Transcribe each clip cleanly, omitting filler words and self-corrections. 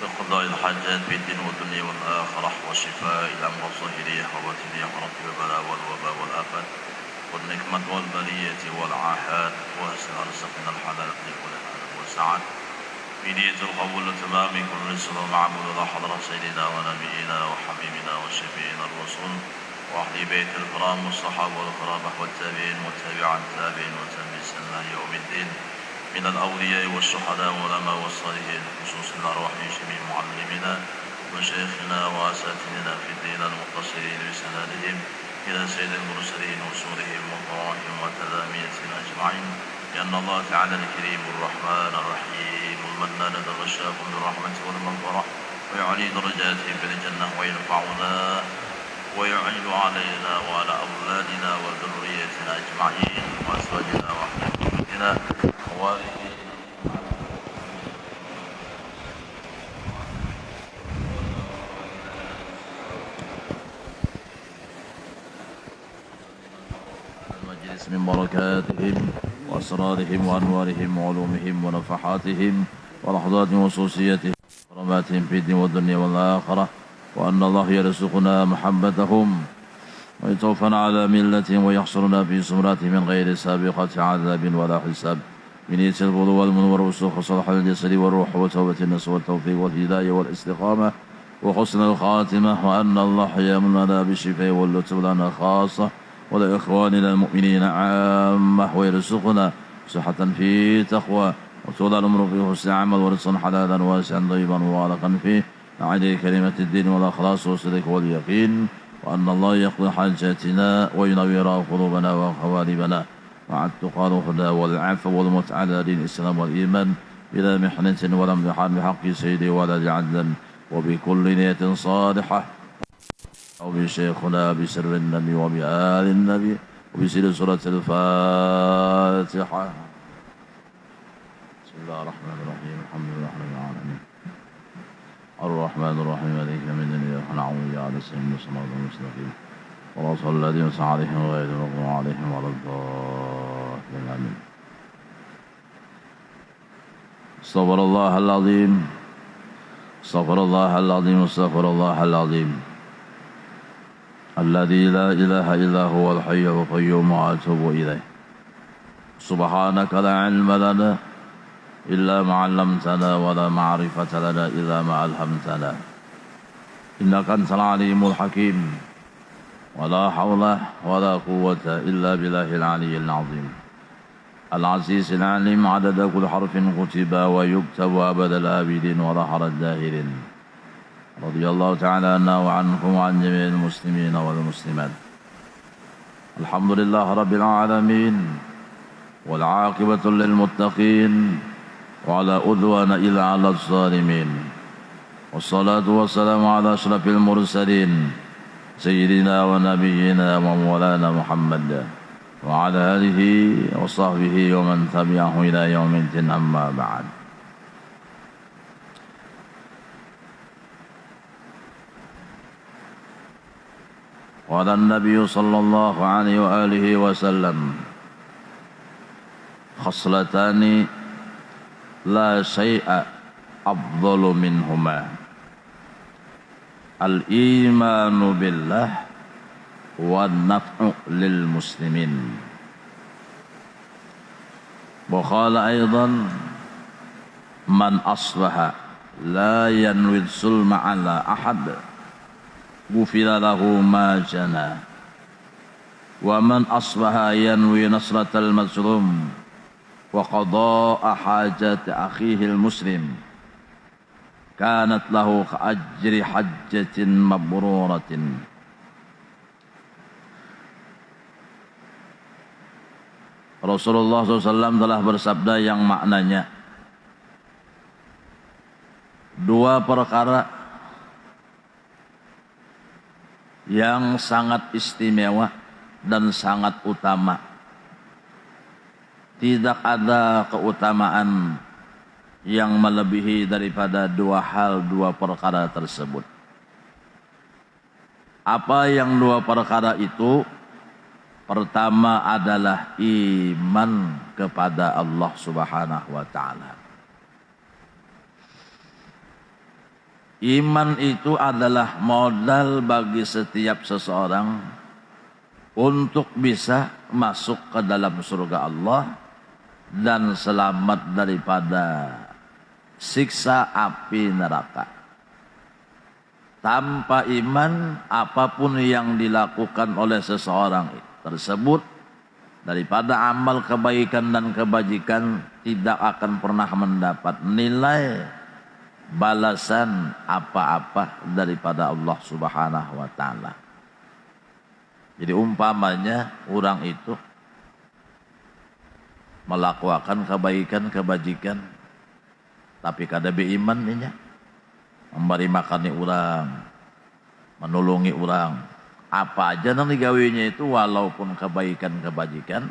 بقضاء الحاجات في الدين والدنيا والآخرة وشفاء الأمراض الظاهرية والباطنية ورد البلاء والوباء والآفات والنكمة والبلية والعاهات وحسن الرزق من الحلال والحلال والسعادة بنية القبول تمام كل رزق ومعبود حضرة سيدنا ونبينا وحبيبنا وشفينا الرسول وأهل بيت الكرام والصحابة والكرام والتابعين والتابع التابعين وتابعين سنة يوم الدين من الأولياء والشهداء والعلماء والصالحين خصوص الأرواح من جميع معلمنا ومشايخنا وأساتذتنا في الدين المتصلين بسندهم إلى سيد المرسلين وصولهم وطواعهم وتلاميذنا أجمعين لأن الله تعالى الكريم الرحمن الرحيم المنان تغشاكم بالرحمة والمغفرة ويعلي درجاتهم في الجنة وينفعنا ويعين علينا وعلى أولادنا وذريتنا أجمعين وأزواجنا وأحبابنا ووالدينا المجلس من بركاتهم وأسرارهم وأنوارهم وعلومهم ونفحاتهم ولحظات وصوصيتهم وكراماتهم في الدين والدنيا والآخرة وأن الله يرزقنا محبتهم ويتوفنا على ملتهم ويحصرنا في سمراتهم من غير سابقة عذاب ولا حساب بنية الغلو والمنور والسوخ وصلح الجسد والروح وتوبة النفس والتوفيق والهداية والاستقامة وحسن الخاتمة وأن الله يمننا بالشفاء واللطف لنا خاصة ولإخواننا المؤمنين عامة ويرزقنا صحة في تقوى وطول الأمر في حسن عمل ورزقا حلالا واسعا طيبا مباركا فيه عليه كلمة الدين والأخلاص والصدق واليقين وأن الله يقضي حاجاتنا وينور قلوبنا وقوالبنا مع التقى والهدى والعفو والمتعة دين الإسلام والإيمان بلا محنة ولا امتحان بحق سيدي ولا عدلا وبكل نية صالحة أو بشيخنا بسر النبي وبآل النبي وبسر سورة الفاتحة. بسم الله الرحمن الرحيم الحمد لله رب العالمين الرحمن الرحيم مالك يوم الدين إياك نعبد وإياك نستعين الصراط المستقيم صراط الذين أنعمت عليهم غير المغضوب عليهم ولا الضالين آمين. استغفر الله العظيم استغفر الله العظيم استغفر الله العظيم الذي لا إله إلا هو الحي القيوم وأتوب إليه. سبحانك لا علم لنا إلا ما علمتنا ولا معرفة لنا إلا ما ألهمتنا إنك أنت العليم الحكيم ولا حول ولا قوة إلا بالله العلي العظيم العزيز العليم عدد كل حرف كتب ويكتب أبد الآبدين وظهر الداهرين. رضي الله تعالى عنا وعنكم وعن جميع المسلمين والمسلمات. الحمد لله رب العالمين والعاقبة للمتقين وعلى أدوان إلا على الظالمين والصلاة والسلام على أشرف المرسلين سيدنا ونبينا ومولانا محمد وعلى آله وصحبه ومن تبعه إلى يوم الدين أما بعد. قال النبي صلى الله عليه وآله وسلم خصلتان لا شيء أفضل منهما الإيمان بالله والنفع للمسلمين. وقال أيضا من أصبح لا ينوي الظلم على أحد غفر له ما جنى ومن أصبح ينوي نصرة المظلوم وقضاء حاجات أخيه المسلم كانت له كأجر حجة مبرورة. Rasulullah SAW telah bersabda yang maknanya dua perkara yang sangat istimewa dan sangat utama. Tidak ada keutamaan yang melebihi daripada dua hal, dua perkara tersebut. Apa yang dua perkara itu? Pertama adalah iman kepada Allah Subhanahu wa taala. Iman itu adalah modal bagi setiap seseorang untuk bisa masuk ke dalam surga Allah dan selamat daripada siksa api neraka. Tanpa iman, apapun yang dilakukan oleh seseorang tersebut daripada amal kebaikan dan kebajikan tidak akan pernah mendapat nilai balasan apa-apa daripada Allah Subhanahu wa taala. Jadi umpamanya orang itu melakukan kebaikan kebajikan tapi kada beriman nya, memberi makan orang, menolongi orang, apa aja yang digawinya itu walaupun kebaikan kebajikan,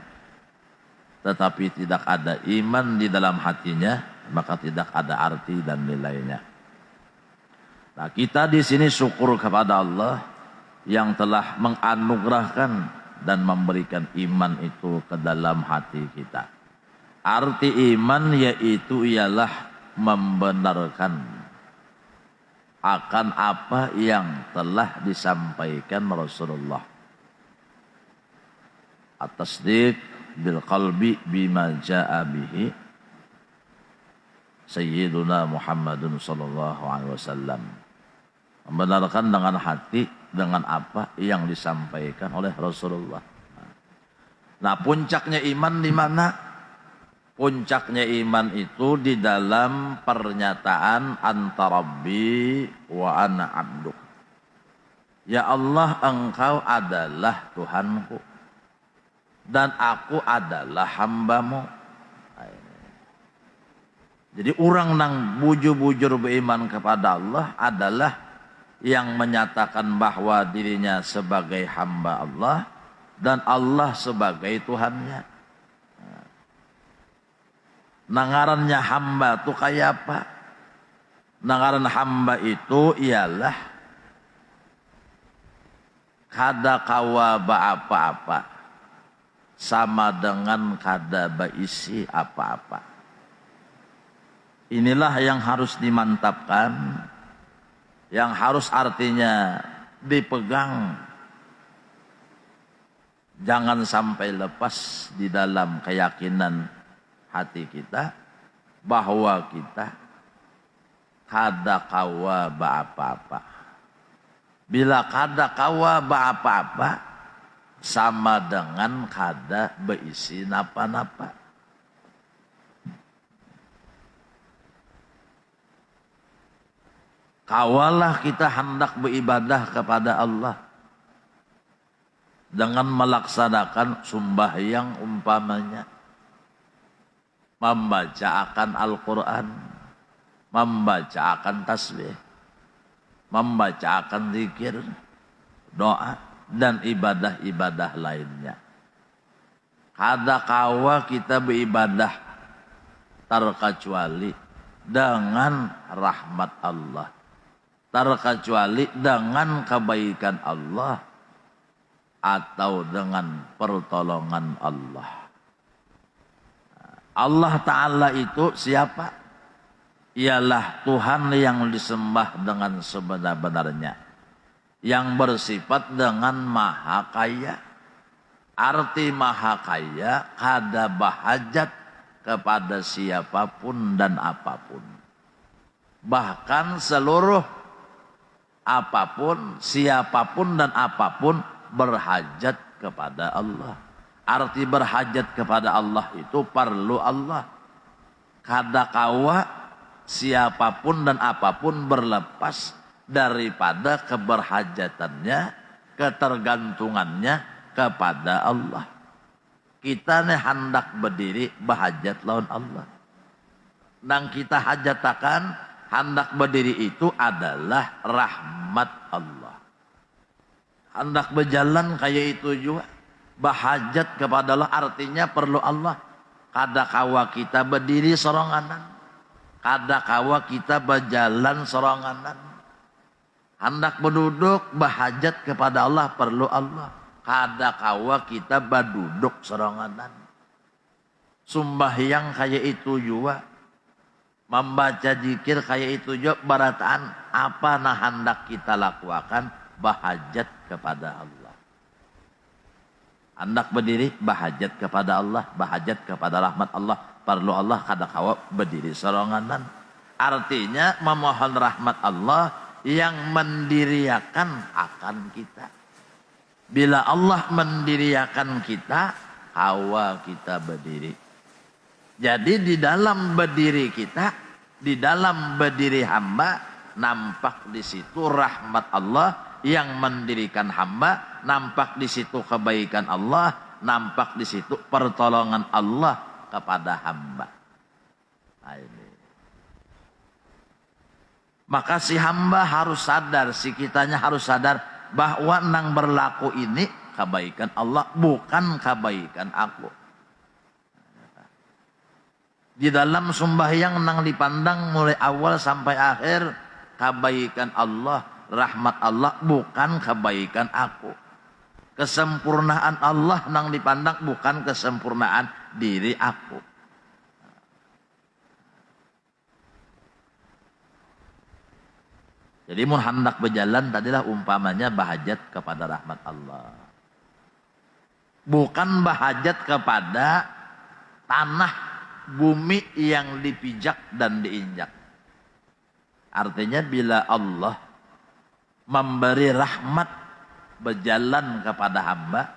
tetapi tidak ada iman di dalam hatinya, maka tidak ada arti dan nilainya. Nah, kita di sini syukur kepada Allah yang telah menganugerahkan dan memberikan iman itu ke dalam hati kita. Arti iman yaitu ialah membenarkan akan apa yang telah disampaikan Rasulullah. At-tasdiq bil qalbi bima jaa bihi Sayyiduna Muhammadun sallallahu alaihi wasallam. Membenarkan dengan hati dengan apa yang disampaikan oleh Rasulullah. Nah, puncaknya iman di mana? Puncaknya iman itu di dalam pernyataan anta rabbi wa ana abduk. Ya Allah, engkau adalah Tuhanku dan aku adalah hambamu. Jadi orang nang bujur-bujur beriman kepada Allah adalah yang menyatakan bahwa dirinya sebagai hamba Allah dan Allah sebagai Tuhannya. Nangarannya hamba itu kayak apa? Nangaran hamba itu ialah kada kawa apa-apa sama dengan kada baisi apa-apa. Inilah yang harus dimantapkan, yang harus artinya dipegang. Jangan sampai lepas di dalam keyakinan hati kita bahwa kita kada kawa apa-apa. Bila kada kawa apa-apa sama dengan kada beisi napa-napa. Kawalah kita hendak beribadah kepada Allah dengan melaksanakan sembahyang umpamanya, membaca akan Al-Quran, membaca akan tasbih, membaca akan zikir, doa, dan ibadah-ibadah lainnya. Kada kawa kita beribadah terkecuali dengan rahmat Allah, terkecuali dengan kebaikan Allah atau dengan pertolongan Allah. Allah Ta'ala itu siapa? Ialah Tuhan yang disembah dengan sebenar-benarnya, yang bersifat dengan maha kaya. Arti maha kaya kada bahajat kepada siapapun dan apapun. Bahkan seluruh apapun, siapapun dan apapun berhajat kepada Allah. Arti berhajat kepada Allah itu perlu Allah. Kada kawa siapapun dan apapun berlepas daripada keberhajatannya, ketergantungannya kepada Allah. Kita nih hendak berdiri berhajat lawan Allah. Dan kita hajatakan hendak berdiri itu adalah rahmat Allah. Hendak berjalan kayak itu juga. Bahajat kepada Allah artinya perlu Allah. Kada kawa kita berdiri soronganan, kada kawa kita berjalan soronganan, Hendak berduduk bahajat kepada Allah, perlu Allah. Kada kawa kita baduduk seronganan. Sumbahyang kayak itu juga. Membaca zikir kayak itu juga. Barataan apa nah hendak kita lakukan, bahajat kepada Allah. Hendak berdiri bahajat kepada Allah, bahajat kepada rahmat Allah, perlu Allah kada kawa berdiri seronganan. Artinya memohon rahmat Allah yang mendiriakan akan kita. Bila Allah mendiriakan kita, kawa kita berdiri. Jadi di dalam berdiri kita, di dalam berdiri hamba, nampak di situ rahmat Allah yang mendirikan hamba, nampak di situ kebaikan Allah, nampak di situ pertolongan Allah kepada hamba. Nah, ini. Maka si hamba harus sadar, si kitanya harus sadar bahwa nang berlaku ini kebaikan Allah, bukan kebaikan aku. Di dalam sembahyang nang dipandang mulai awal sampai akhir kebaikan Allah, rahmat Allah, bukan kebaikan aku. Kesempurnaan Allah nang dipandang bukan kesempurnaan diri aku. Jadi mun hendak berjalan tadilah umpamanya bahajat kepada rahmat Allah. Bukan bahajat kepada tanah bumi yang dipijak dan diinjak. Artinya bila Allah memberi rahmat berjalan kepada hamba,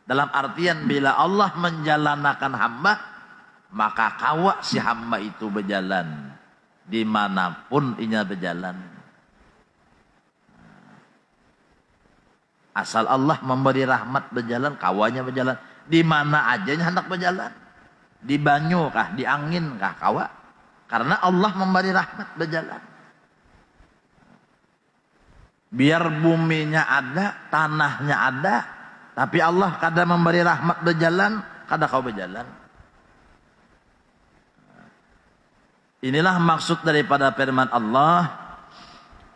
dalam artian bila Allah menjalanakan hamba, maka kawa si hamba itu berjalan dimanapun inya berjalan. Asal Allah memberi rahmat berjalan, kawanya berjalan. Di mana ajanya hendak berjalan. Di banyu kah, di angin kah, kawa. Karena Allah memberi rahmat berjalan. Biar buminya ada, tanahnya ada, tapi Allah kada memberi rahmat berjalan, kada kau berjalan. Inilah maksud daripada firman Allah.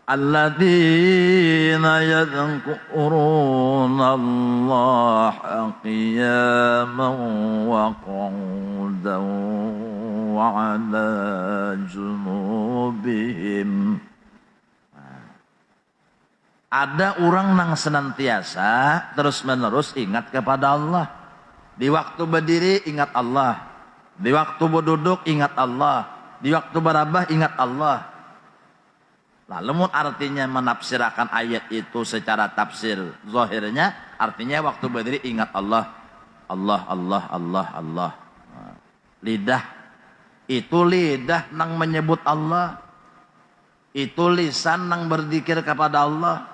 Alladzina yadhkuruna Allah qiyaman wa qu'udan wa 'ala junubihim. Ada orang yang senantiasa terus menerus ingat kepada Allah. Di waktu berdiri ingat Allah, di waktu berduduk ingat Allah, di waktu berabah ingat Allah. Lalu artinya menafsirkan ayat itu secara tafsir zahirnya, artinya waktu berdiri ingat Allah. Allah, Allah, Allah, Allah. Lidah, itu lidah nang menyebut Allah. Itu lisan nang berzikir kepada Allah.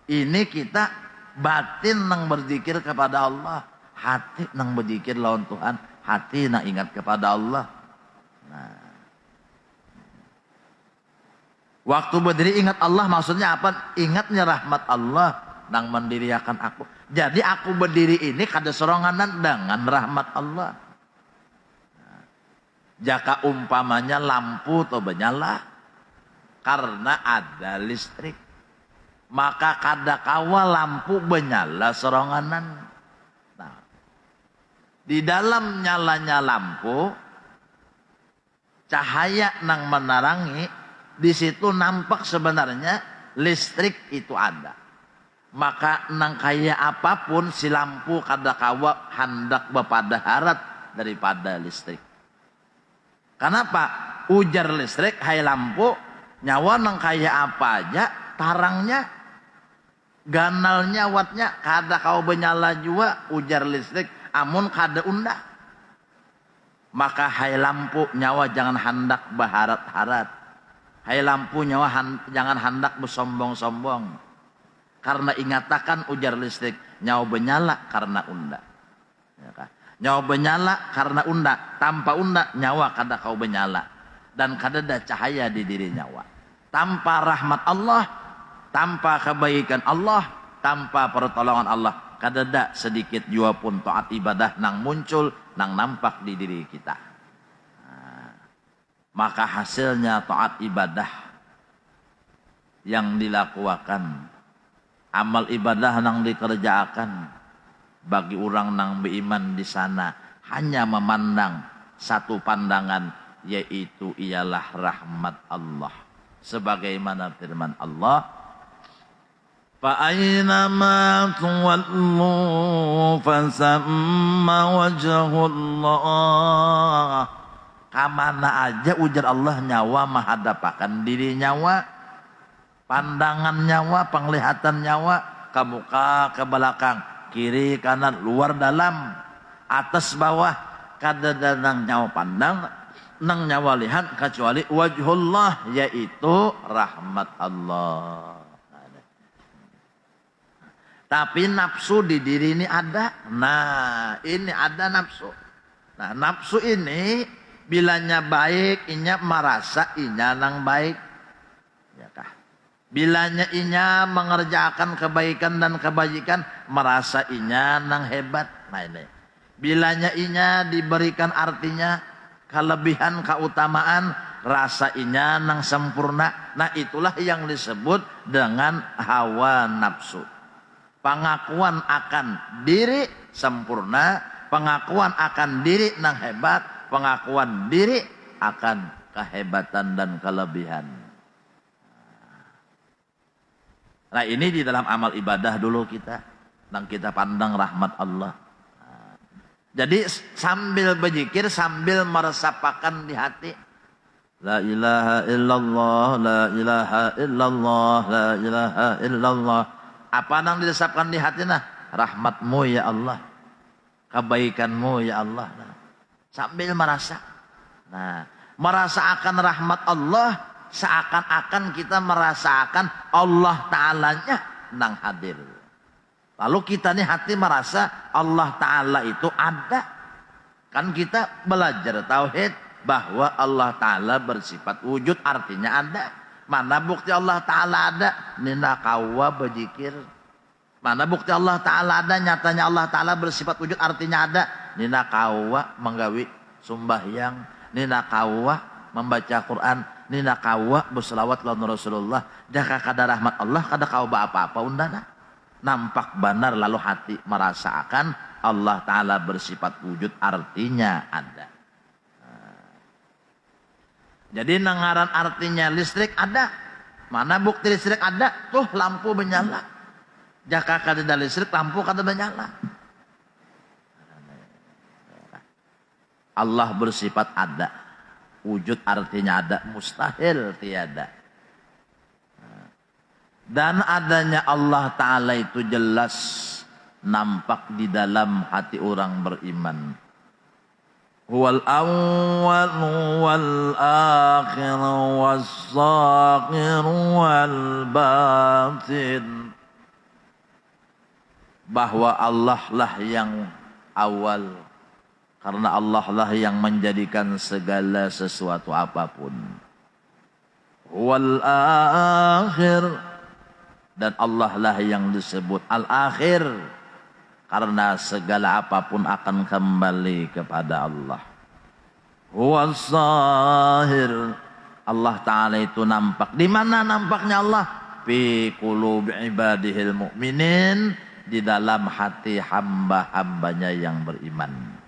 Ini kita batin nang berzikir kepada Allah. Hati nang berzikir lawan Tuhan. Hati nang ingat kepada Allah. Nah. Waktu berdiri ingat Allah maksudnya apa? Ingatnya rahmat Allah nang mendiriakan aku. Jadi aku berdiri ini kada seronganan dengan rahmat Allah. Jika umpamanya lampu atau menyala karena ada listrik, maka kada kawa lampu menyala seronganan. Nah, di dalam nyalanya lampu, cahaya nang menerangi, di situ nampak sebenarnya listrik itu ada. Maka nang kaya apapun si lampu kada kawa hendak bepada harat daripada listrik. Kenapa? Ujar listrik, hai lampu, nyawa nang kaya apa aja, tarangnya, ganalnya, wattnya, kada kau benyala juga, ujar listrik, amun kada undah. Maka hai lampu, nyawa jangan hendak berharat-harat. Hai lampu nyawa jangan hendak bersombong-sombong. Karena ingatakan ujar listrik, nyawa benyala karena unda. Ya kan? Nyawa benyala karena unda. Tanpa unda nyawa kada kau benyala. Dan kada ada cahaya di diri nyawa. Tanpa rahmat Allah, tanpa kebaikan Allah, tanpa pertolongan Allah, kada ada sedikit jua pun taat ibadah nang muncul, nang nampak di diri kita. Maka hasilnya taat ibadah yang dilakukan, amal ibadah nang dikerjakan bagi orang nang beriman di sana hanya memandang satu pandangan, yaitu ialah rahmat Allah. Sebagaimana firman Allah, فَأَيْنَمَا تُوَلُّوا فَثَمَّ وَجْهُ اللَّهِ. Kamana aja ujar Allah nyawa menghadapakan diri nyawa, pandangan nyawa, penglihatan nyawa, ke muka, ke belakang, kiri, kanan, luar, dalam, atas, bawah, kada nang nyawa pandang, nang nyawa lihat kecuali wajhullah, yaitu rahmat Allah. Tapi nafsu di diri ini ada. Nah, ini ada nafsu. Nah, nafsu ini bilanya baik, inya merasa inya nang baik. Ya kah? Bilanya inya mengerjakan kebaikan dan kebajikan, merasa inya nang hebat. Nah, ini. Bilanya inya diberikan artinya kelebihan, keutamaan, rasa inya nang sempurna. Nah, itulah yang disebut dengan hawa nafsu. Pengakuan akan diri sempurna, pengakuan akan diri nang hebat, pengakuan diri akan kehebatan dan kelebihan. Nah, ini di dalam amal ibadah dulu kita, nang kita pandang rahmat Allah. Jadi sambil berzikir, sambil meresapakan di hati, la ilaha illallah, la ilaha illallah, la ilaha illallah. Apa yang diresapkan di hati nah? Rahmatmu ya Allah, kebaikanmu ya Allah. Nah, sambil merasa. Nah, merasa akan rahmat Allah, seakan-akan kita merasakan Allah Ta'alanya nang hadir. Lalu kita nih hati merasa Allah Ta'ala itu ada. Kan kita belajar tauhid bahwa Allah Ta'ala bersifat wujud, artinya ada. Mana bukti Allah Ta'ala ada? Nina kawa berzikir. Mana bukti Allah Ta'ala ada? Nyatanya Allah Ta'ala bersifat wujud, artinya ada. Nina kawa menggawi sumbahyang. Nina kawa membaca Quran. Nina kawa berselawat lawan Rasulullah. Jaka kada rahmat Allah, kada kawa apa-apa undana. Nampak benar lalu hati merasakan Allah Ta'ala bersifat wujud, artinya ada. Jadi nangaran artinya listrik ada. Mana bukti listrik ada? Tuh lampu menyala. Jaka kada ada listrik, lampu kada menyala. Allah bersifat ada. Wujud artinya ada, mustahil tiada. Dan adanya Allah Ta'ala itu jelas nampak di dalam hati orang beriman. Huwal awwal wal akhir was zahir wal batin. Bahwa Allah lah yang awal, karena Allah lah yang menjadikan segala sesuatu apapun. Huwal akhir, dan Allah lah yang disebut al-akhir, karena segala apapun akan kembali kepada Allah. Huwas zahir, Allah Ta'ala itu nampak. Di mana nampaknya Allah? Fi qulubi ibadihil mu'minin, di dalam hati hamba-hambanya yang beriman.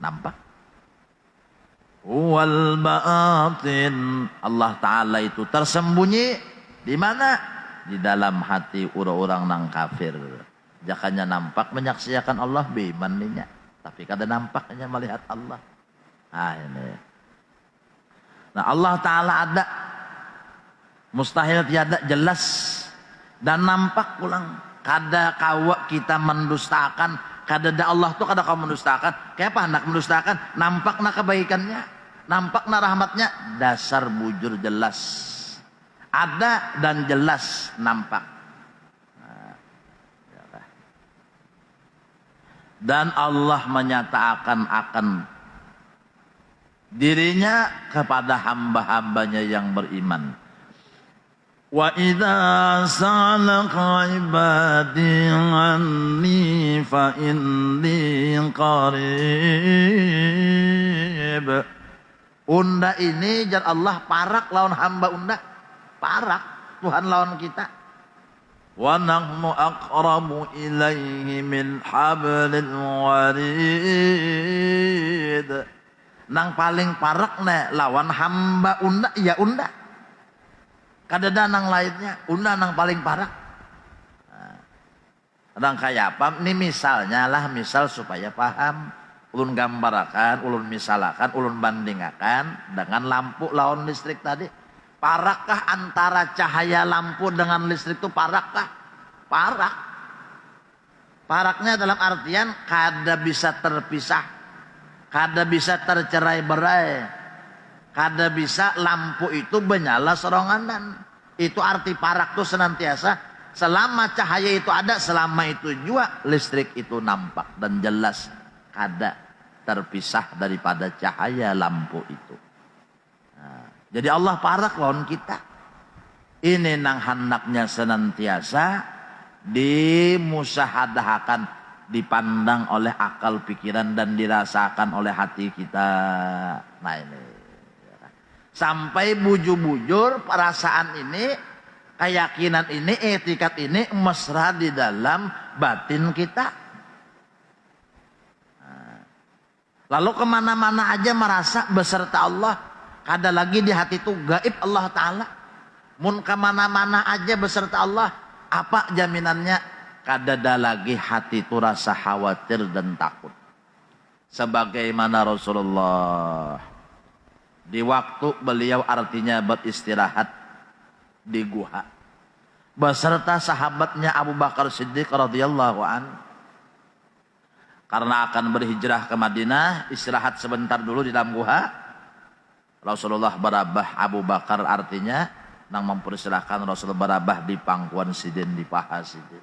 Nampak? Huwal batin, Allah Ta'ala itu tersembunyi. Di mana? Di dalam hati orang-orang nang kafir. Jakanya nampak menyaksikan Allah beiman ninya, tapi kada nampaknya melihat Allah. Nah, ini. Nah, Allah Ta'ala ada, mustahil tiada, jelas dan nampak pulang. Kada kawa kita mendustakan, kada da Allah tuh kada kau mendustakan. Kayak apa hendak mendustakan? Nampak na kebaikannya, nampak na rahmatnya, dasar bujur jelas. Ada dan jelas nampak. Dan Allah menyatakan akan dirinya kepada hamba-hambanya yang beriman. Wa idza sa'alaka ibadi anni fa inni qarib. Unda ini jar Allah parak lawan hamba unda. Parak. Tuhan lawan kita. Wa nahnu aqrabu ilaihi min hablil warid. Nang paling parak lawan hamba unda ya unda. Kadada nang lainnya unda nang paling parak. Nang kaya apa? Ini misalnya lah, misal supaya paham. Ulun gambarakan, ulun misalakan, ulun bandingakan dengan lampu lawan listrik tadi. Parakkah antara cahaya lampu dengan listrik itu parakkah? Parak. Paraknya dalam artian kada bisa terpisah, kada bisa tercerai berai, kada bisa lampu itu menyala seronganan. Itu arti parak itu senantiasa selama cahaya itu ada, selama itu juga listrik itu nampak dan jelas, kada terpisah daripada cahaya lampu itu. Jadi Allah parak lawan kita. Ini nang hendaknya senantiasa dimusahadahakan, dipandang oleh akal pikiran dan dirasakan oleh hati kita. Nah ini. Sampai bujur-bujur perasaan ini, keyakinan ini, etikat ini mesra di dalam batin kita. Lalu kemana-mana aja merasa beserta Allah. Kada lagi di hati itu gaib Allah Ta'ala. Mun kemana-mana aja beserta Allah. Apa jaminannya? Kada ada lagi hati itu rasa khawatir dan takut. Sebagaimana Rasulullah. Di waktu beliau artinya beristirahat di guha. Beserta sahabatnya Abu Bakar Siddiq radhiyallahu anhu. Karena akan berhijrah ke Madinah, istirahat sebentar dulu di dalam guha. Rasulullah barabah Abu Bakar artinya nang mempersilahkan Rasul barabah di pangkuan sidin, di paha sidin.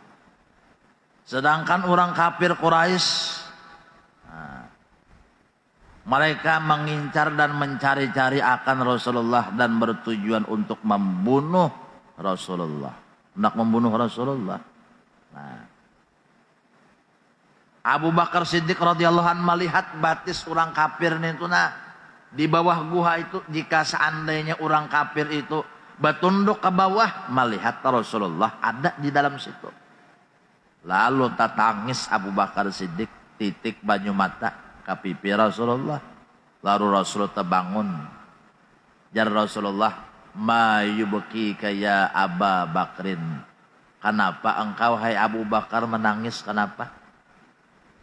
Sedangkan orang kafir Quraisy, mereka mengincar dan mencari-cari akan Rasulullah dan bertujuan untuk membunuh Rasulullah. Hendak membunuh Rasulullah. Abu Bakar Siddiq radhiyallahu anhu melihat batis orang kafir itu di bawah guha itu, jika seandainya orang kafir itu bertunduk ke bawah, melihat Rasulullah ada di dalam situ. Lalu tatangis Abu Bakar Siddiq, titik banyu mata ke pipi Rasulullah. Lalu Rasulullah terbangun. Jar Rasulullah, ma yubkika ya Aba Bakrin. Kenapa engkau hai Abu Bakar menangis? Kenapa?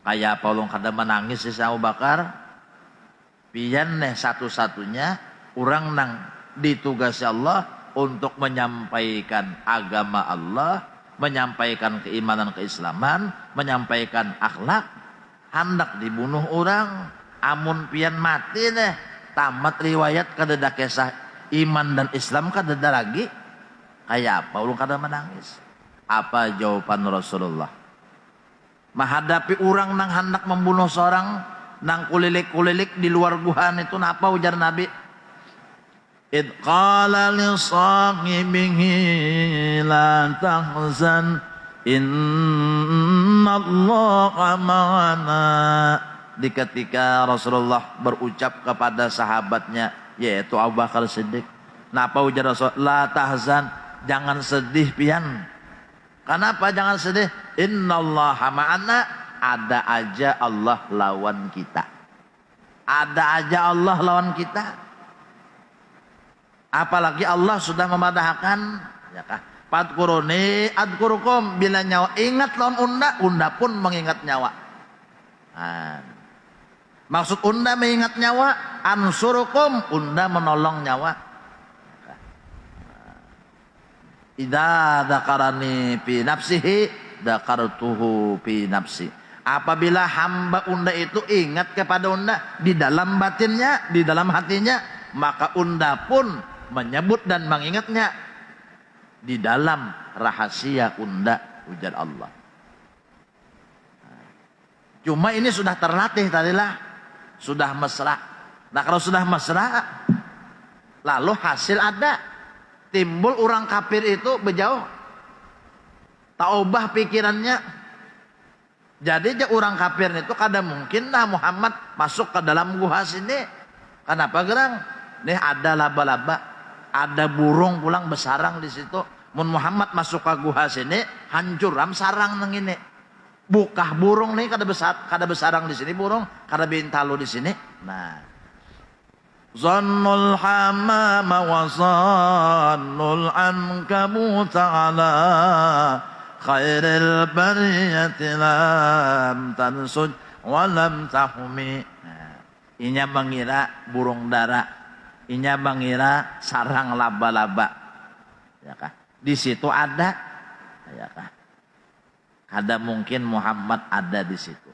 Kayak apa ulun kada menangis si Abu Bakar? Pian satu-satunya orang nang ditugasi Allah untuk menyampaikan agama Allah, menyampaikan keimanan keislaman, menyampaikan akhlak. Hendak dibunuh orang, amun pian mati tamat riwayat kadada kisah iman dan Islam kadada lagi. Kayak apa ulun kada menangis? Apa jawaban Rasulullah? Menghadapi orang nang hendak membunuh seorang, nang kulilik-kulilik di luar guhan itu, apa ujar Nabi? Id qala li sahibihi la tahzan innallaha ma'ana. Di ketika Rasulullah berucap kepada sahabatnya yaitu Abu Bakar Siddiq, napa ujar Rasul? La tahzan, jangan sedih pian. Kenapa jangan sedih? Innallaha ma'ana, ada aja Allah lawan kita. Ada aja Allah lawan kita. Apalagi Allah sudah memadahkan, ya kah? Fadkuruni adkurukum, bila nyawa ingat lawan unda, unda pun mengingat nyawa. Maksud unda mengingat nyawa, ansurukum, unda menolong nyawa. Idza dzakarani fi nafsihi dzakartuhu fi nafsi. Apabila hamba unda itu ingat kepada unda di dalam batinnya, di dalam hatinya, maka unda pun menyebut dan mengingatnya di dalam rahasia unda, ujar Allah. Cuma ini sudah terlatih tadilah, sudah mesra. Nah kalau sudah mesra, lalu hasil ada, timbul orang kafir itu berjauh, tak ubah pikirannya. Jadi orang kafir itu kada mungkin Muhammad masuk ke dalam guha sini. Kenapa gerang? Nih ada laba-laba, ada burung pulang bersarang di situ. Mun Muhammad masuk ke guha sini, hancuram sarang nang ini. Bukah burung nih kada besarang di sini burung, kada bintalo di sini. Nah. Zannul hamama wa zannul ankabut ala khairil bariyati lam tansuj wa lam tahumi. Nah, inya mengira burung dara, inya mengira sarang laba-laba. Ya kah? Di situ ada, ya kah? Kada mungkin Muhammad ada di situ.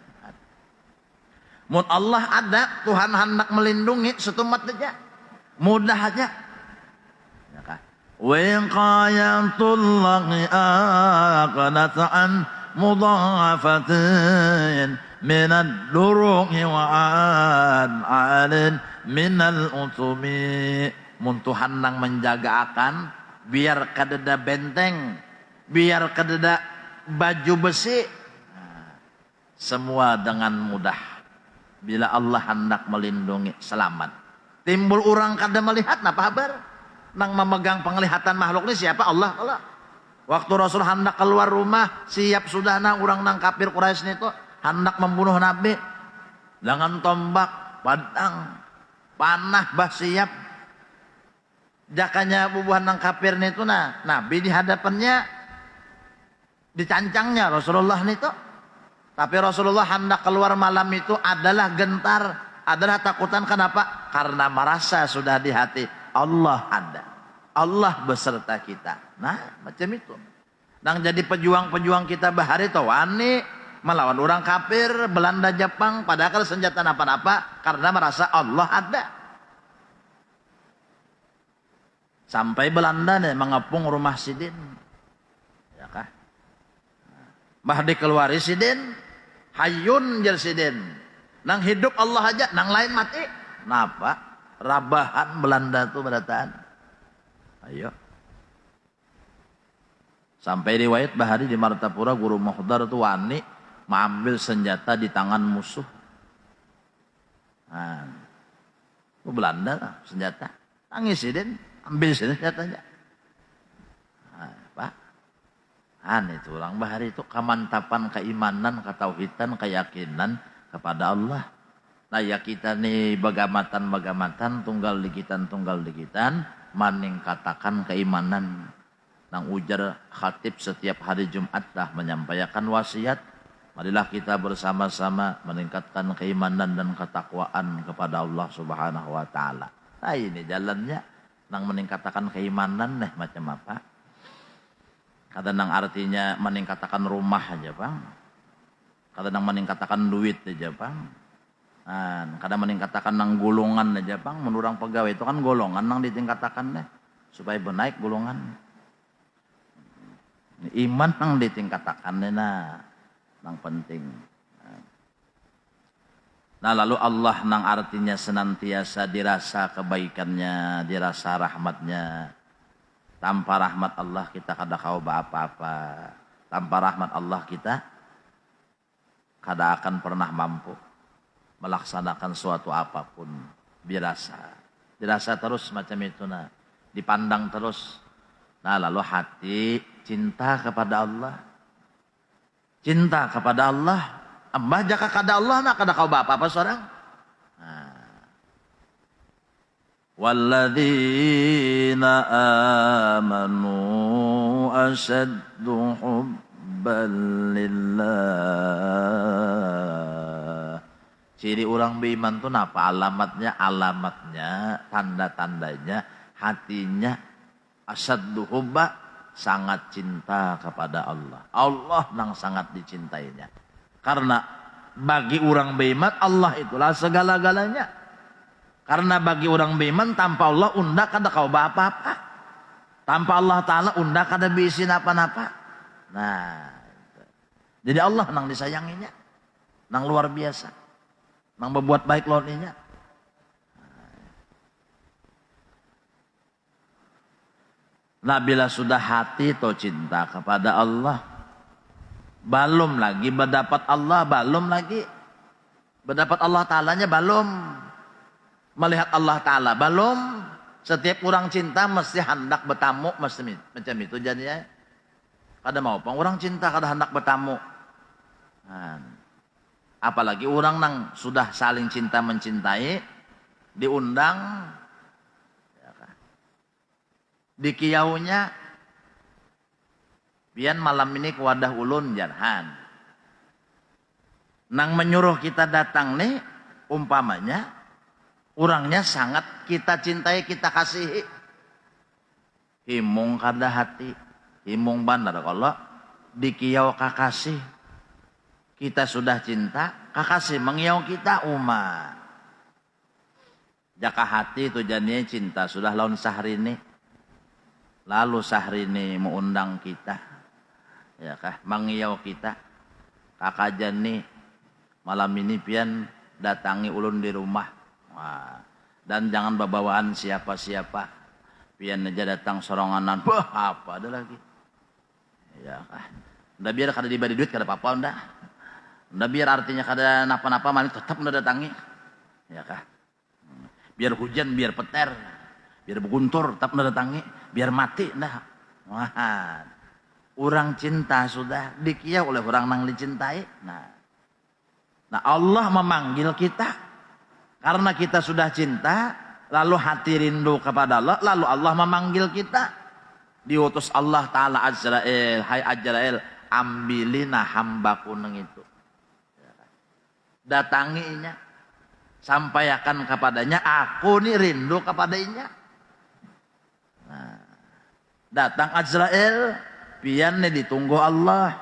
Mun Allah ada, Tuhan hendak melindungi setumat aja, mudah aja. Ya kah? Wiqayatullahi aqnat an mudhafatin minad duruhi wa an alin minal utumi. Mun Tuhan nang menjaga akan biar kadeda benteng, biar kadeda baju besi, nah, semua dengan mudah. Bila Allah hendak melindungi, selamat. Timbul orang kada melihat, napa kabar? Nang memegang penglihatan makhluk ini siapa? Allah. Waktu Rasul hendak keluar rumah, siap sudah nang orang nang kafir Quraisy itu hendak membunuh Nabi dengan tombak, padang, panah, bah siap. Jakanya bubuhan nang kafir itu nah, Nabi di hadapannya dicancangnya Rasulullah itu. Tapi Rasulullah hendak keluar malam itu adalah gentar, adalah takutan. Kenapa? Karena merasa sudah di hati Allah ada, Allah beserta kita. Nah macam itu. Nang jadi pejuang-pejuang kita bahari itu wani melawan orang kafir Belanda Jepang padahal senjata apa-apa karena merasa Allah ada. Sampai Belanda nih mengepung rumah Sidin. Ya kah? Bah dikeluari Sidin, hayyun jer Sidin. Nang hidup Allah aja, nang lain mati. Napa? Rabahan Belanda tuh berataan. Ayo. Sampai riwayat bahari di Martapura Guru Muhdar tuh wani mengambil senjata di tangan musuh. Nah, itu Belanda lah, senjata. Tangis Sidin. Ambil senjatanya. Nah, Pak. Itu orang bahari itu kemantapan keimanan, ketauhidan, keyakinan kepada Allah. Nah ya kita nih bagamatan tunggal dikitan maning katakan keimanan. Nang ujar khatib setiap hari Jumat dah menyampaikan wasiat. Marilah kita bersama-sama meningkatkan keimanan dan ketakwaan kepada Allah Subhanahu wa taala. Nah ini jalannya. Nang meningkatkan keimanan macam apa? Kadang nang artinya meningkatkan rumah aja bang. Kadang nang meningkatkan duit aja bang. Kadang meningkatkan nang golongan aja bang. Menurang pegawai itu kan golongan nang ditingkatkan supaya benaik golongan. Iman nang ditingkatkan nang penting. Nah lalu Allah nang artinya senantiasa dirasa kebaikannya, dirasa rahmatnya. Tanpa rahmat Allah kita kada kau apa-apa. Tanpa rahmat Allah kita kada akan pernah mampu melaksanakan suatu apapun. Dirasa terus macam itu dipandang terus. Nah lalu hati cinta kepada Allah. Cinta kepada Allah. Ambah jaka kada Allah nak kada kau apa seorang. Walladzina amanu asaddu hubban lillah. Ciri orang beriman itu apa? Alamatnya, tanda-tandanya, hatinya asaddu hubba, sangat cinta kepada Allah. Allah nang sangat dicintainya. Karena bagi orang beriman Allah itulah segala-galanya. Karena bagi orang beriman tanpa Allah unda kada kau apa-apa. Tanpa Allah Ta'ala unda kada bisin apa-apa. Nah, jadi Allah nang disayanginya. Nang luar biasa. Nang berbuat baik lawannya. Nah bila sudah hati atau cinta kepada Allah, belum lagi berdapat Allah, belum lagi berdapat Allah Ta'alanya, belum melihat Allah Ta'ala, belum Setiap orang cinta mesti hendak bertamu, mesti macam itu jadinya. Kada mau pang orang cinta kada hendak bertamu. Nah, apalagi orang nang sudah saling cinta mencintai diundang ya kan? Di kiaunya pian malam ini ke wadah ulun jarhan. Nang menyuruh kita datang nih umpamanya orangnya sangat kita cintai, kita kasihi. Himung kada hati, himung bandar kalau di kiau kakasih. Kita sudah cinta, kakasih mengiau kita umat. Jaka hati itu jadinya cinta, sudah laun Sahrini. Lalu Sahrini mau undang kita. Ya kah, mengiau kita. Kakak jani malam ini pian datangi ulun di rumah. Wah, dan jangan babawaan siapa-siapa. Pian aja datang soronganan. Wah, apa ada lagi? Ya kah. Udah biar kada dibagi duit kada apa-apa udah. Udah biar artinya kada napa-napa malah tetap udah datangi. Ya kah. Biar hujan, biar petir, biar beguntur tetap udah datangi, biar mati dah. Wah. Orang cinta sudah dikiau oleh orang nang dicintai. Nah Allah memanggil kita karena kita sudah cinta, lalu hati rindu kepada Allah, lalu Allah memanggil kita. Diutus Allah Ta'ala Azrael, hai Azrael, ambilina hambaku neng itu. Datanginya, sampaikan kepadanya, aku nih rindu kepadanya. Nah, datang Azrael, pian nih ditunggu Allah.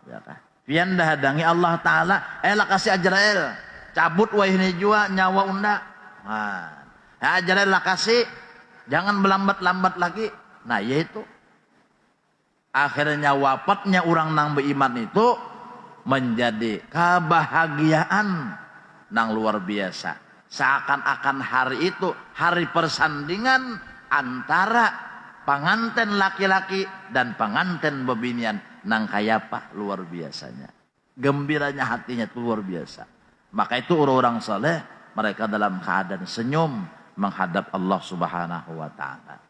Ya kan? Pian dah hadangi Allah Ta'ala, lah kasih Azrael, cabut wah ini jua nyawa unda. Nah, Azrael lah kasih, jangan berlambat-lambat lagi. Nah yaitu akhirnya wafatnya orang nang beriman itu menjadi kebahagiaan nang luar biasa. Seakan-akan hari itu hari persandingan antara pengantin laki-laki dan pengantin bebinian nang kayapa luar biasanya. Gembiranya hatinya itu luar biasa. Maka itu orang-orang saleh mereka dalam keadaan senyum menghadap Allah Subhanahu wa taala.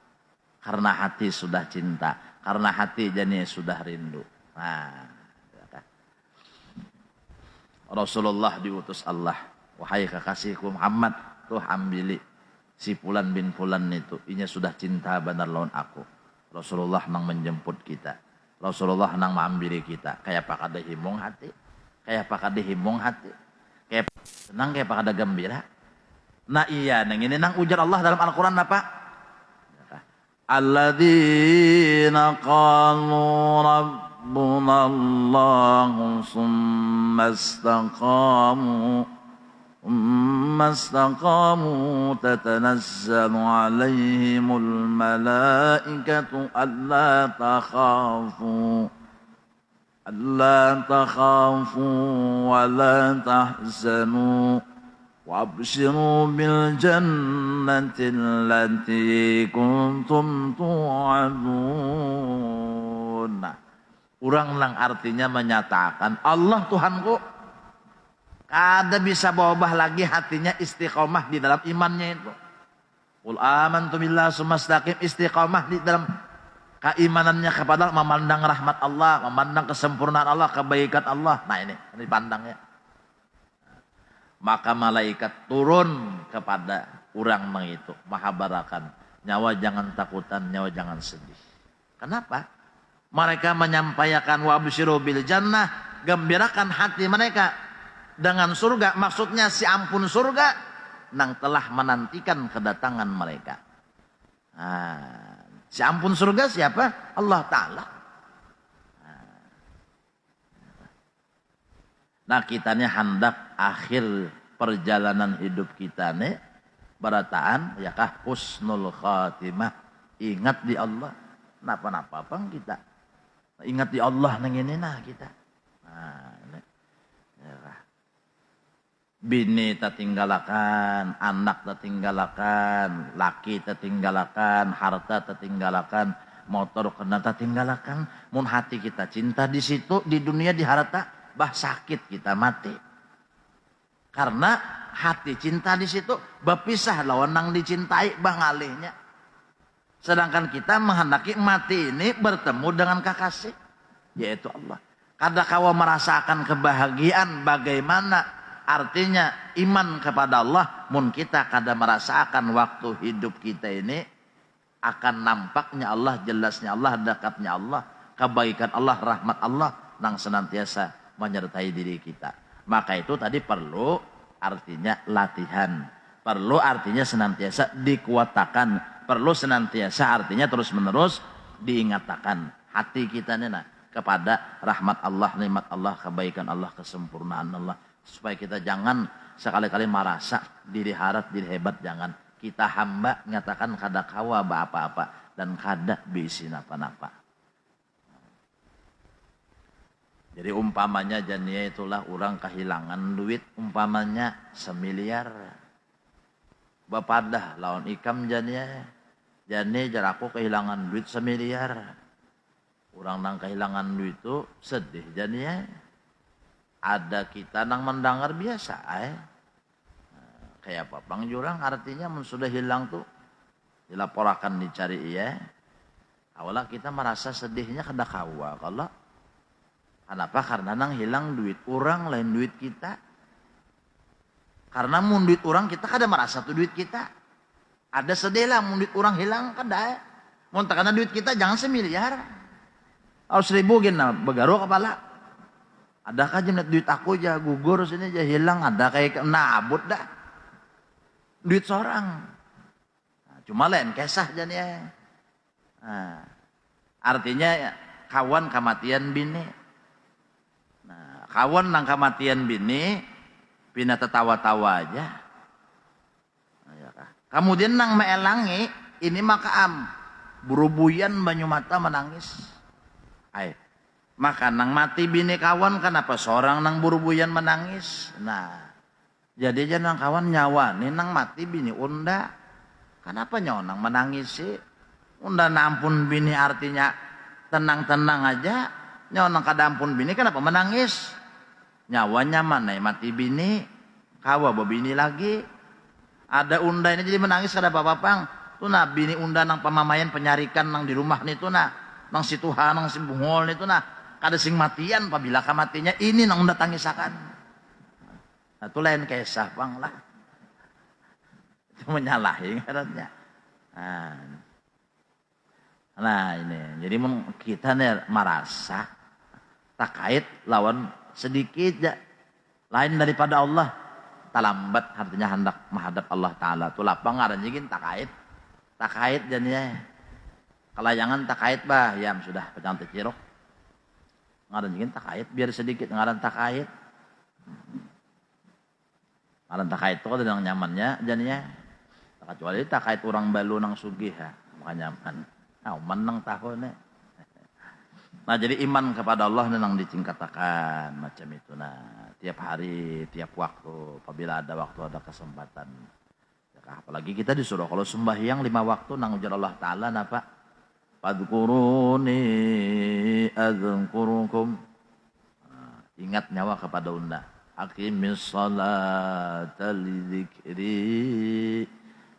Karena hati sudah cinta, karena hati jadinya sudah rindu. Nah, Rasulullah diutus Allah, wahai kekasihku Muhammad, tuh ambili si Fulan bin Fulan itu, inya sudah cinta benar lawan aku. Rasulullah nang menjemput kita, Rasulullah nang mengambil kita. Kayak apa kada himung hati, kayak apa kada himung hati, kayak senang, kayak apa kada gembira. Nah iya, nang ini nang ujar Allah dalam Al-Quran apa? Alladzina qalu ربنا الله ثم استقاموا تتنزل عليهم الملائكة ألا تخافوا ولا تحزنوا وابشروا بالجنة التي كنتم توعدون. Urang lang artinya menyatakan Allah Tuhanku, kada bisa berubah lagi hatinya istiqomah di dalam imannya itu. Qul amantu billahi tsumastaqim, istiqomah di dalam keimanannya kepada Allah, memandang rahmat Allah, memandang kesempurnaan Allah, kebaikan Allah. Nah ini dipandangnya. Maka malaikat turun kepada urang nang itu, mahabarakan, nyawa jangan takutan, nyawa jangan sedih. Kenapa? Mereka menyampaikan wa absyiru bil jannah, gembirakan hati mereka dengan surga, maksudnya si ampun surga nang telah menantikan kedatangan mereka. Nah, si ampun surga siapa? Allah Ta'ala. Nah kitanya hendak akhir perjalanan hidup kita nih berataan ya kah husnul khatimah, ingat di Allah. Napa-napa pang kita ingat di Allah nang ini nah kita. Nah, ini. Ya. Bini tertinggalakan, anak tertinggalakan, laki tertinggalakan, harta tertinggalakan, motor kena tertinggalakan. Mun hati kita cinta di situ, di dunia di harta, bah sakit kita mati. Karena hati cinta di situ berpisah lawan nang dicintai bah ngalihnya. Sedangkan kita menghendaki mati ini bertemu dengan kekasih, yaitu Allah. Kada kawa merasakan kebahagiaan bagaimana artinya iman kepada Allah, mun kita kada merasakan waktu hidup kita ini akan nampaknya Allah, jelasnya Allah, dekatnya Allah, kebaikan Allah, rahmat Allah yang senantiasa menyertai diri kita. Maka itu tadi perlu artinya latihan, perlu artinya senantiasa dikuatakan, perlu senantiasa artinya terus menerus diingatkan hati kita nena kepada rahmat Allah, nikmat Allah, kebaikan Allah, kesempurnaan Allah, supaya kita jangan sekali-kali merasa diri harat, diri hebat. Jangan, kita hamba nyatakan kada kawa apa-apa dan kada bisi napa-napa. Jadi umpamanya jania itulah orang kehilangan duit umpamanya 1 miliar. Bapadah lawan ikam jania jaraku kehilangan duit 1 miliar. Orang nang kehilangan duit itu sedih jadinya. Ada kita nang mendengar biasa kayak papang jurang artinya sudah hilang tuh dilaporkan dicari ya. Awalnya kita merasa sedihnya kada kawa kalau kenapa? Karena nang hilang duit orang lain duit kita. Karena mun duit orang kita kada merasa tuh duit kita. Ada sedih lah mun duit orang hilang kada. Mun karena duit kita jangan 1 miliar. Kalau 1.000 gini begaro kepala. Adakah aja duit aku aja gugur sini aja hilang. Ada kayak nabut dah. Duit seorang. Nah, cuma lain kesah aja nih. Nah, artinya ya, kawan kematian bini. Nah, kawan nang kematian bini. Bina tertawa-tawa aja. Nah, ya, kemudian nang meelangi. Ini makaam. Burubuyan banyu mata menangis. Maka nang mati bini kawan kenapa seorang nang burubuyan menangis. Nah jadi aja nang kawan nyawa nih nang mati bini unda. Kenapa nyawa nang menangis sih. Unda nampun bini artinya tenang-tenang aja. Nyawa nang kadampun bini kenapa menangis. Nyawanya mana mati bini. Kawa bini lagi. Ada unda ini jadi menangis kada apa-apa. Tuh nah bini unda nang pamamayan penyarikan nang di rumah nih tuh nah. Nang si Tuhan, nang si bungol itu nah, kada sing matian, pabila kamatinya ini nang unda tangisakan. Nah, itu lain kesah bang lah. Itu menyalahi katanya. Nah ini, jadi kita nih merasa terkait lawan sedikit ya, lain daripada Allah. Talambat artinya hendak menghadap Allah Ta'ala. Itu lapang ada jingin terkait jadinya. Kelayangan takait bah, ya sudah pecah tercirok. Ngaran jingin takait biar sedikit ngaran takait. Ngaran takait itu kan yang nyamannya jadinya. Kecuali takait orang balu nang sugih ya, bukan nyaman. Nah, menang tahunnya. Nah, jadi iman kepada Allah nang ditingkatkan macam itu. Nah, tiap hari, tiap waktu, apabila ada waktu, ada kesempatan. Ya, apalagi kita disuruh kalau sembahyang 5 waktu nang ujar Allah Ta'ala napa? Fadkuruni adzkurukum. Ingat nyawa kepada unda. Aqimis salata lidzikri.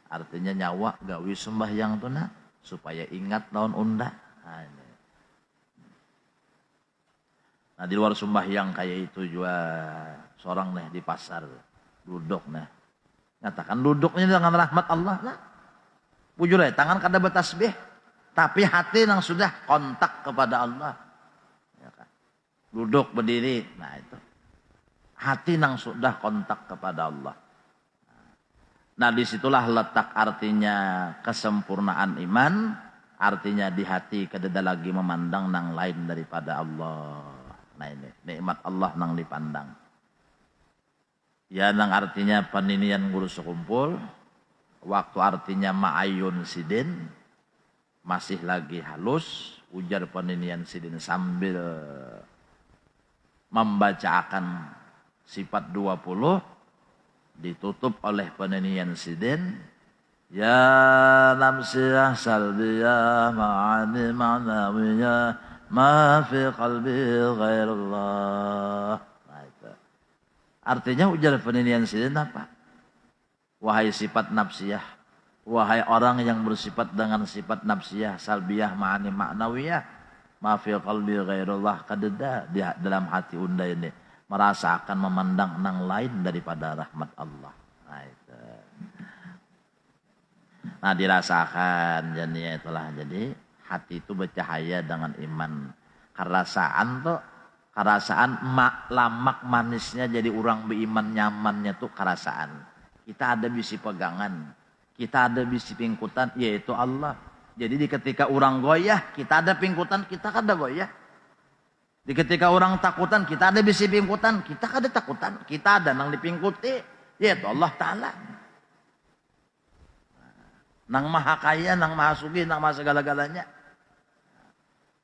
Artinya nyawa gawi sembahyang tu nah supaya ingat lawan unda. Nah di luar sembahyang kayak itu juga seorang nih di pasar duduk nah. Nyatakan duduknya dengan rahmat Allah lah. Bujur ya tangan kada bertasbih. Tapi hati yang sudah kontak kepada Allah. Ya kan? Duduk berdiri. Nah itu. Hati yang sudah kontak kepada Allah. Nah disitulah letak artinya kesempurnaan iman. Artinya di hati kededa lagi memandang nang lain daripada Allah. Nah ini. Nikmat Allah nang dipandang. Ya nang artinya peninian guru sekumpul. Waktu artinya ma'ayun sidin. Masih lagi halus, ujar peninian sidin sambil membacakan sifat 20 ditutup oleh peninian sidin. Ya namsiyah salbiyah ma'ani ma'nawiyah ma fi qalbi ghairullah. Nah, itu. Artinya ujar peninian sidin apa? Wahai sifat nafsiyah, Wahai orang yang bersifat dengan sifat nafsiyah, salbiyah, ma'ani ma'nawiyah, ma fi qalbi ghairullah, kadeda di dalam hati unda ini merasa akan memandang nang lain daripada rahmat Allah. Nah, itu. Nah, dirasakan jadinya itulah. Jadi hati itu bercahaya dengan iman. Karasaan lamak manisnya jadi orang beriman nyamannya tuh karasaan. Kita ada bisi pegangan, kita ada bisi pingkutan, yaitu Allah. Jadi di ketika orang goyah, kita ada pingkutan, kita kada goyah. Di ketika orang takutan, kita ada bisi pingkutan, kita kada takutan, kita ada nang dipingkuti, yaitu Allah Ta'ala. Nang maha kaya, nang maha sugih, nang maha segala-galanya.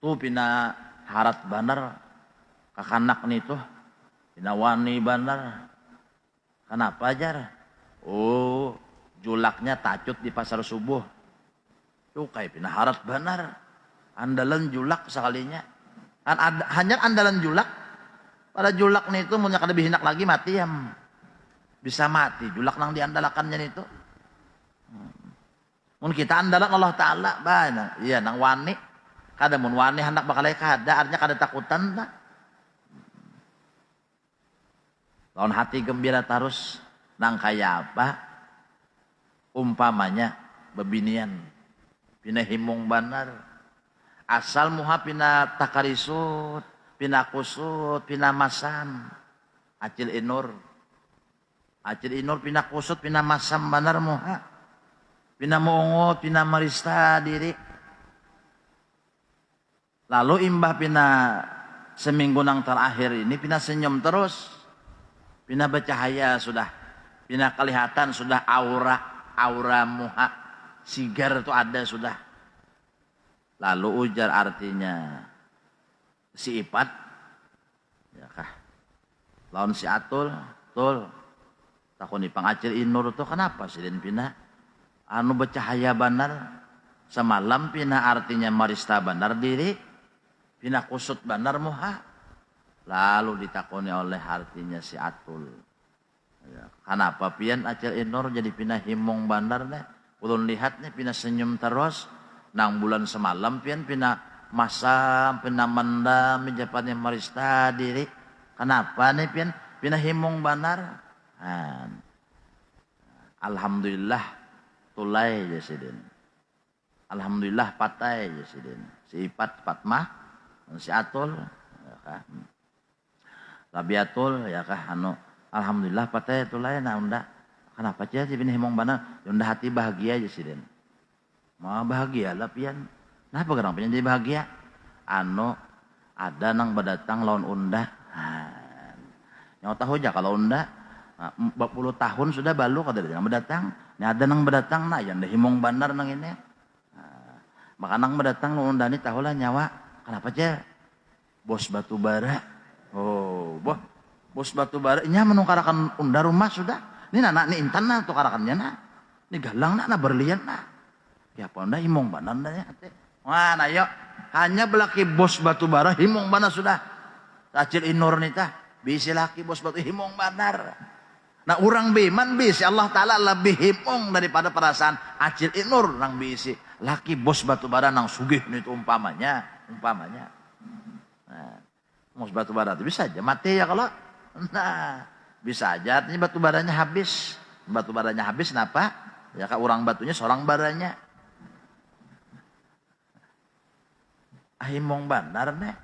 Tuh pina harat banar, kakanak nito, pina wani banar. Kenapa jar? Oh, julaknya tacut di pasar subuh. Tuh kayak pina harat banar. Andalan julak sekalinya. Hanya andalan julak. Pada julak nito, punya kada bihinak lagi mati ya. Bisa mati, julak nang diandalakannya nito. Mun kita andalan Allah Ta'ala, banyak. Iya, nang wani. Kada mun wani hendak bakalai kada, artinya kada takutan tak. Lawan hati gembira terus, nang kaya apa? Umpamanya bebinian, pina himung banar. Asal muha pina takarisut, pina kusut, pina masam. Acil inur pina kusut, pina masam banar muha. Pina mongot, pina marista diri. Lalu imbah pina seminggu nang terakhir ini pina senyum terus. Pina bercahaya sudah. Pina kelihatan sudah aura muha. Sigar itu ada sudah. Lalu ujar artinya si Ipat. Ya kah? Lawan si Atul. Tul. Takuni pangacil inur itu kenapa sih den pina? Anu bercahaya banar. Semalam pina artinya marista banar diri. Pina kusut banar muha. Lalu ditakoni oleh artinya si Atul. Ya, kenapa pian acil inur jadi pina himung banar nih? Ulun lihat nih pina senyum terus. Nang bulan semalam pian pina masam, pina mendam, japannya marista diri. Kenapa nih pian? Pina himung banar. Nah, alhamdulillah tulai jasidin. Alhamdulillah patai jasidin. Si Ipat Patmah, si Atul, ya kah? Rabiatul, ya kah? Alhamdulillah patai tulai na unda. Kenapa aja si bini himong bana? Unda hati bahagia jasidin. Mau bahagia lah pian. Kenapa gerang pian jadi bahagia? Ada nang berdatang lawan unda. Yang tahu aja kalau unda 40 tahun sudah balu kada ada yang berdatang. Ini ada nang berdatang na yang himong bandar nang ini. Maka nang berdatang lawan unda ni tahulah nyawa. Kenapa aja? Bos batu bara. Oh, bos batu bara nya menukarakan unda rumah sudah. Ini anak ni intan na tukarakannya na. Ini galang na berlian na. Ya unda himong bandar na ya. Wah, na yo. Hanya belaki bos batu bara himong bandar sudah. Acil inur nita. Bisi laki bos batu himong bandar. Nah orang beiman bisi Allah Ta'ala lebih himong daripada perasaan acil inur nang bisi. Laki bos batu bara nang sugih itu umpamanya. Nah, bos batu bara itu bisa aja mati ya kalau. Nah, bisa aja artinya batu baranya habis. Batu baranya habis kenapa? Ya kak orang batunya seorang baranya. Himong bandar nih.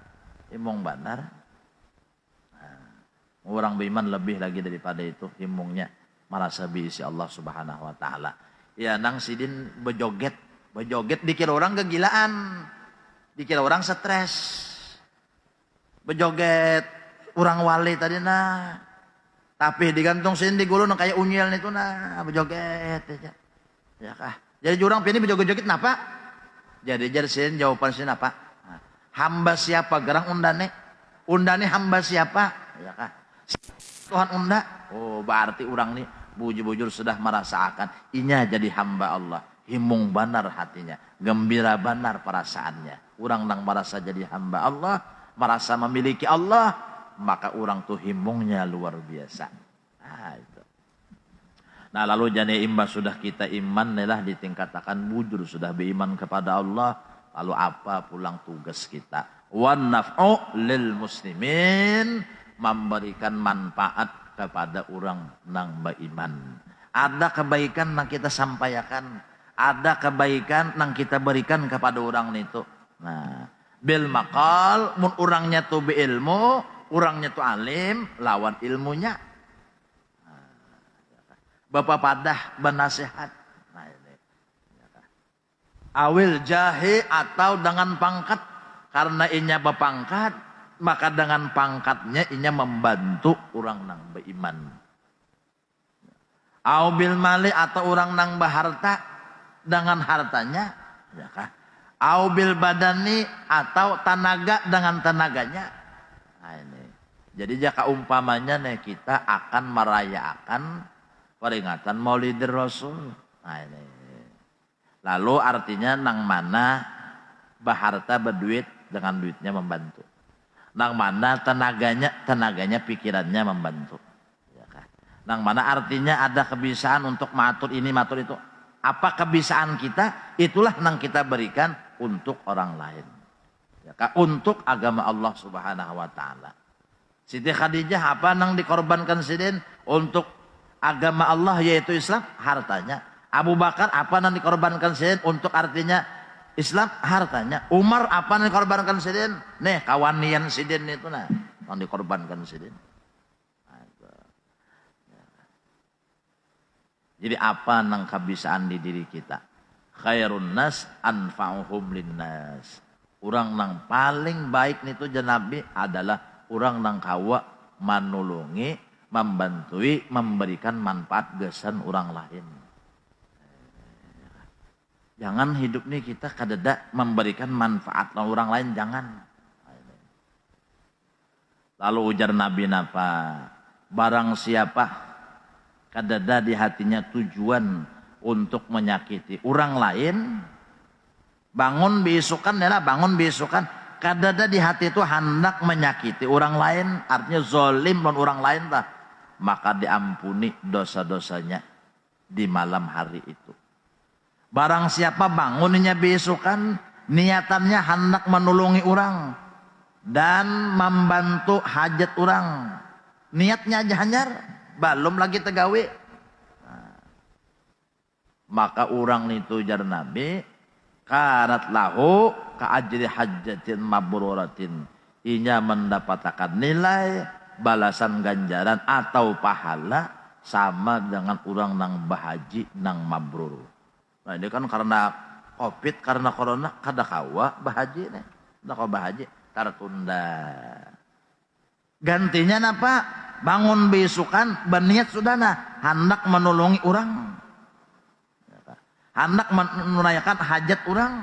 Himong bandar. Orang beriman lebih lagi daripada itu himungnya merasa biisi Allah Subhanahu wa taala. Ya nang sidin bejoget dikira orang kegilaan. Dikira orang stres. Bejoget orang wali tadi nah. Tapi digantung sidin di gulu nang kayak unyil itu nah bejoget aja. Ya kah. Jadi jurang pilih bejoget-joget napa? Jadi sidin jawaban sidin apa? Hamba siapa gerang undane? Undane hamba siapa? Ya kah. Tuhan unda, oh berarti orang nih bujur-bujur sudah merasakan inya jadi hamba Allah, himung banar hatinya, gembira banar perasaannya. Orang nang merasa jadi hamba Allah, merasa memiliki Allah, maka orang tuh himungnya luar biasa. Nah, itu. Nah lalu jani imba sudah kita iman lah ditingkatakan bujur sudah beriman kepada Allah. Lalu apa pulang tugas kita? Wan naf'u lil muslimin, memberikan manfaat kepada orang nang beriman. Ada kebaikan yang kita sampaikan, ada kebaikan yang kita berikan kepada orang itu. Nah, bil maqal mun orangnya tuh bi ilmu, orangnya tuh alim lawan ilmunya. Bapak padah bernasihat. Nah ini. Awil jahi atau dengan pangkat, karena inya berpangkat, maka dengan pangkatnya inya membantu orang nang beriman. Awil mali atau orang nang berharta, dengan hartanya, ya kah? Awil badani atau tenaga dengan tenaganya. Nah ini. Jadi jika umpamanya nih kita akan merayakan peringatan Maulidir Rasul. Nah ini. Lalu artinya nang mana berharta berduit dengan duitnya membantu. Nang mana tenaganya pikirannya membantu. Ya kan? Nang mana artinya ada kebisaan untuk matur ini matur itu. Apa kebisaan kita? Itulah nang kita berikan untuk orang lain. Ya kan? Untuk agama Allah Subhanahu wa taala. Siti Khadijah apa nang dikorbankan sidin untuk agama Allah yaitu Islam, hartanya. Abu Bakar apa yang dikorbankan sidin untuk artinya Islam, hartanya. Umar apa yang dikorbankan sidin? Nih kawanian sidin itu nah yang dikorbankan sidin. Jadi apa nang kebisaan di diri kita? Khairun nas anfa'uhum linnas. Orang nang paling baik itu Nabi adalah orang nang kawa manulungi, membantui, memberikan manfaat gesan orang lain. Jangan hidup nih kita kadeda memberikan manfaat orang lain, jangan. Lalu ujar Nabi napa? Barang siapa kadeda di hatinya tujuan untuk menyakiti orang lain, bangun besukan ya bangun besukan. Kadada di hati itu hendak menyakiti orang lain, artinya zolim dan orang lain lah, maka diampuni dosa-dosanya di malam hari itu. Barang siapa bangunnya besukan, niatannya hendak menolongi orang dan membantu hajat orang, niatnya aja hanyar, belum lagi tegawe. Nah, maka orang itu jar Nabi, kanat lahu ka'ajri hajjatin mabruratin, inya mendapatkan nilai balasan ganjaran atau pahala sama dengan orang nang bahaji nang mabrur. Nah ini kan karena covid, karena corona kada kawa bahaji nih, kada kawa bahaji tertunda. Gantinya napa? Bangun besukan berniat sudah nah hendak menolongi orang, hendak menunaikan hajat orang.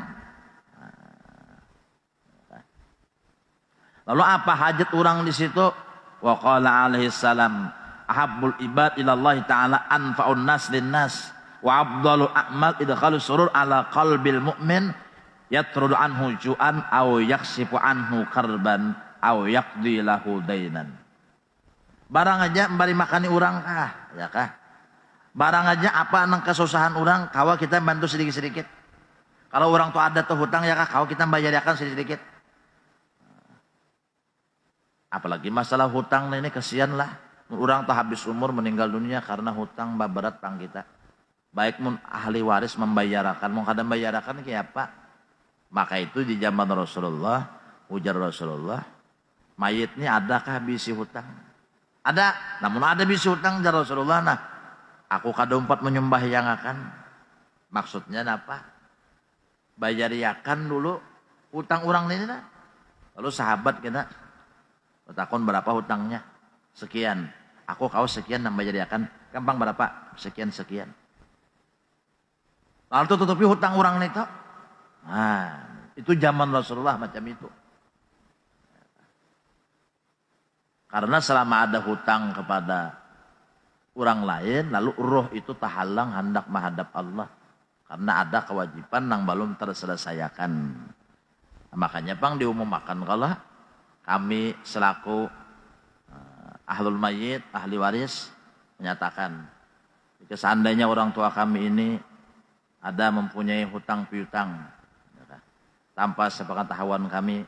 Lalu apa hajat orang di situ? Wa qala alaihi salam, ahabbul ibad ilallahi ta'ala anfa'un nas linnas wa afdalul a'mal idkhalus surur ala qalbil mu'min yatrudu anhu ju'an aw yaksifu anhu karban aw yaqdi lahu dainan. Barang aja memberi makani orang kah, ya kah? Barang aja apa nang kesusahan orang, kawa kita bantu sedikit-sedikit. Kalau orang tuh ada tuh hutang ya kah, kawa kita bayarkan sedikit-sedikit. Apalagi masalah hutang ini kesian lah. Orang tuh habis umur meninggal dunia karena hutang berat pang kita. Baik mun ahli waris membayarkan, mun kada membayarkan kayak apa? Maka itu di zaman Rasulullah, ujar Rasulullah, mayitnya adakah bisi hutang? Ada, namun ada bisi hutang ujar Rasulullah. Nah, aku kadumpat menyembah yang akan. Maksudnya apa? Bayariakan dulu hutang orang ini nah. Lalu sahabat kita bertakon berapa hutangnya? Sekian. Aku kau sekian nang bayariakan. Gampang berapa? Sekian. Lalu tutupi hutang orang itu. Nah, itu zaman Rasulullah macam itu. Karena selama ada hutang kepada orang lain, lalu roh itu tahalang hendak menghadap Allah. Karena ada kewajiban yang belum terselesaikan. Nah, makanya pang diumumkan kalau kami selaku ahlul mayyit, ahli waris menyatakan Seandainya orang tua kami ini ada mempunyai hutang piutang tanpa sepengetahuan kami,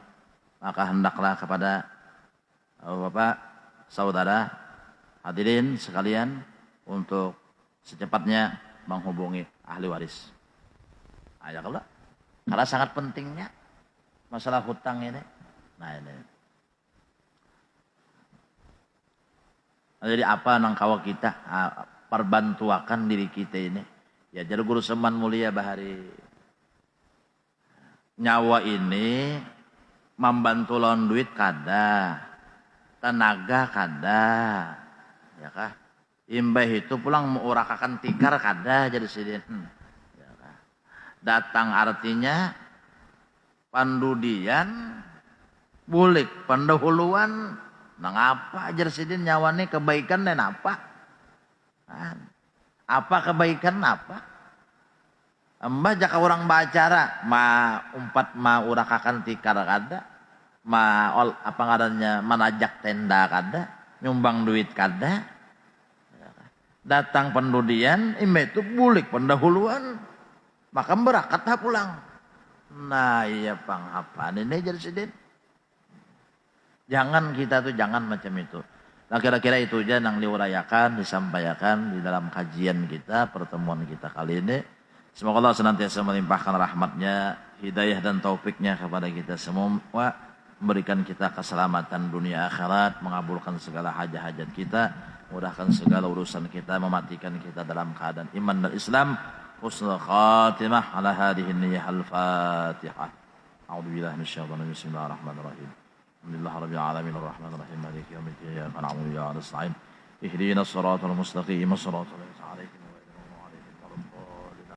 maka hendaklah kepada Bapak, saudara, hadirin sekalian untuk secepatnya menghubungi ahli waris. Ayo kalau karena sangat pentingnya masalah hutang ini. Nah ini. Jadi apa nang kawa kita perbantuakan diri kita ini. Ya jadi guru seman mulia bahari. Nyawa ini membantu lawan duit kada. Tenaga kada. Ya kah? Imbah itu pulang mengurakakan tikar kada jadi sidin. Ya kah? Datang artinya pandudian bulik pendahuluan. Nang apa ajar sidin nyawane kebaikan dan apa? Apa kebaikan apa? Mbah jaka orang bacara umpat urakakan tikar kada, apa ngarannya manajak tenda kada, nyumbang duit kada. Datang pendudian, itu bulik pendahuluan, maka berakatlah pulang. Nah iya panghapan ini jadi sidin. Jangan kita tuh jangan macam itu. Nah kira-kira itu aja yang diurayakan, disampaikan di dalam kajian kita, pertemuan kita kali ini. Semoga Allah senantiasa melimpahkan rahmatnya, hidayah dan taufiknya kepada kita semua. Memberikan kita keselamatan dunia akhirat, mengabulkan segala hajat-hajat kita, mudahkan segala urusan kita, mematikan kita dalam keadaan iman dan Islam. Husnul khatimah ala hadhihi niyyah al-Fatihah. A'udzubillahi minasyaitonir rajim. Bismillahirrahmanirrahim. Alhamdulillah rabbil alamin arrahmanir rahim maliki yaumiddin iyyaka na'budu wa iyyaka nasta'in ihdinas siratal mustaqim siratal